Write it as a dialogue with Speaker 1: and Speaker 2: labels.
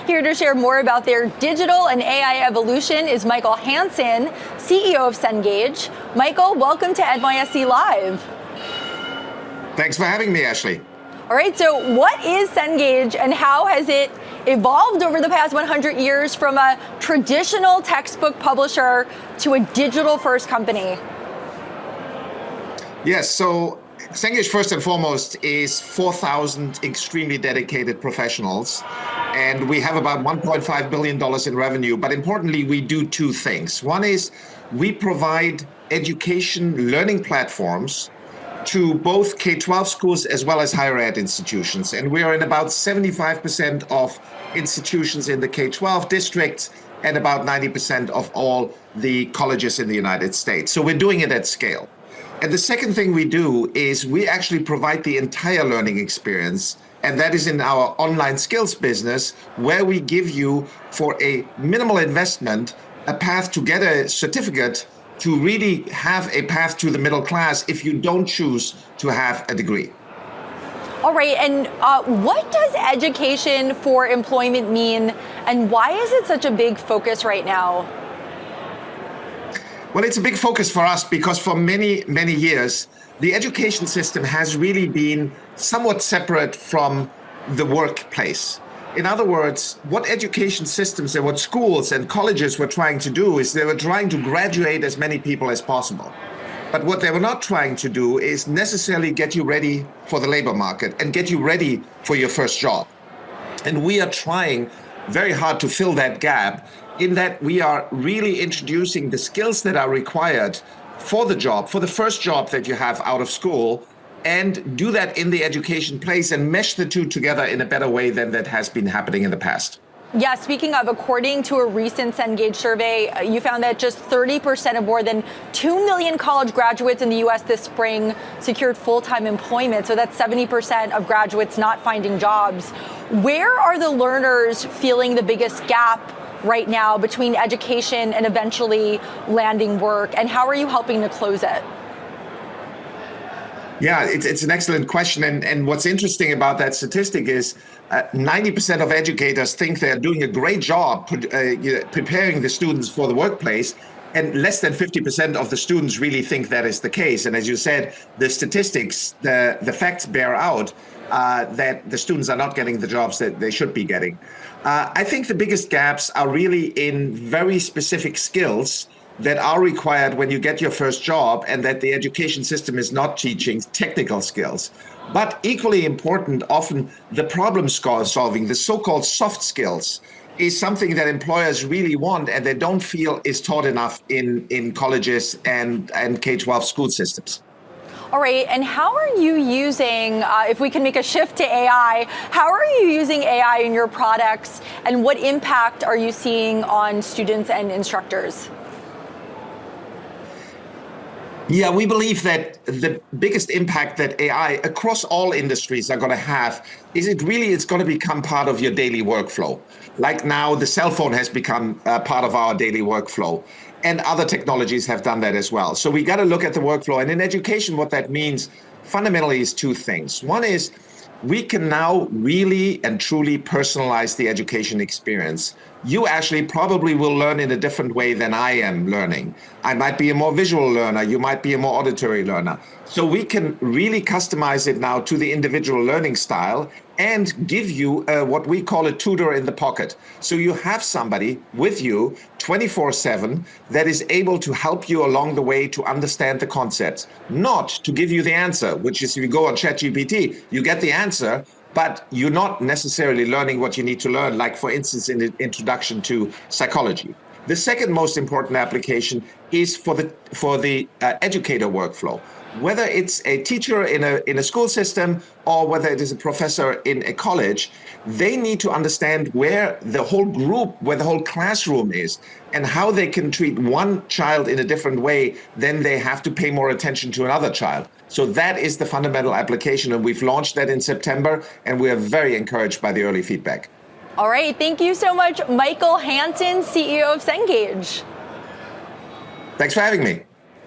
Speaker 1: Here to share more about their digital and AI evolution is Michael Hansen, CEO of Cengage. Michael, welcome to NYSE Live.
Speaker 2: Thanks for having me, Ashley.
Speaker 1: All right, so what is Cengage and how has it evolved over the past 100 years from a traditional textbook publisher to a digital-first company?
Speaker 2: Yes, so Cengage, first and foremost, is 4,000 extremely dedicated professionals, and we have about $1.5 billion in revenue. But importantly, we do two things. One is we provide education learning platforms to both K-12 schools as well as higher ed institutions. And we are in about 75% of institutions in the K-12 districts and about 90% of all the colleges in the United States. So we're doing it at scale. And the second thing we do is we actually provide the entire learning experience, and that is in our online skills business, where we give you, for a minimal investment, a path to get a certificate to really have a path to the middle class if you don't choose to have a degree.
Speaker 1: All right, and what does education for employment mean, and why is it such a big focus right now?
Speaker 2: Well, it's a big focus for us because for many, many years, the education system has really been somewhat separate from the workplace. In other words, what education systems and what schools and colleges were trying to do is they were trying to graduate as many people as possible. But what they were not trying to do is necessarily get you ready for the labor market and get you ready for your first job. And we are trying very hard to fill that gap in that we are really introducing the skills that are required for the job, for the first job that you have out of school, and do that in the education place and mesh the two together in a better way than that has been happening in the past.
Speaker 1: Yeah, speaking of, according to a recent Cengage survey, you found that just 30% of more than 2 million college graduates in the US this spring secured full-time employment. So that's 70% of graduates not finding jobs. Where are the learners feeling the biggest gap right now between education and eventually landing work? And how are you helping to close it?
Speaker 2: Yeah, it's an excellent question. And what's interesting about that statistic is 90% of educators think they're doing a great job preparing the students for the workplace. And less than 50% of the students really think that is the case. And as you said, the statistics, the facts bear out that the students are not getting the jobs that they should be getting. I think the biggest gaps are really in very specific skills that are required when you get your first job, and that the education system is not teaching technical skills. But equally important, often the problem solving, the so-called soft skills, is something that employers really want and they don't feel is taught enough in colleges and K-12 school systems.
Speaker 1: All right, and how are you using, if we can make a shift to AI, how are you using AI in your products, and what impact are you seeing on students and instructors?
Speaker 2: Yeah, we believe that the biggest impact that AI across all industries are going to have is it's going to become part of your daily workflow. Like now, the cell phone has become part of our daily workflow, and other technologies have done that as well. So we got to look at the workflow. And in education, what that means fundamentally is two things. One is we can now really and truly personalize the education experience. You actually probably will learn in a different way than I am learning. I might be a more visual learner. You might be a more auditory learner. So we can really customize it now to the individual learning style and give you what we call a tutor in the pocket. So you have somebody with you 24/7 that is able to help you along the way to understand the concepts, not to give you the answer, which is if you go on ChatGPT, you get the answer, but you're not necessarily learning what you need to learn, like, for instance, in the introduction to psychology. The second most important application is for the educator workflow. Whether it's a teacher in a school system or whether it is a professor in a college, they need to understand where the whole group, where the whole classroom is, and how they can treat one child in a different way, then they have to pay more attention to another child. So that is the fundamental application, and we've launched that in September, and we are very encouraged by the early feedback.
Speaker 1: All right, thank you so much, Michael Hansen, CEO of Cengage.
Speaker 2: Thanks for having me.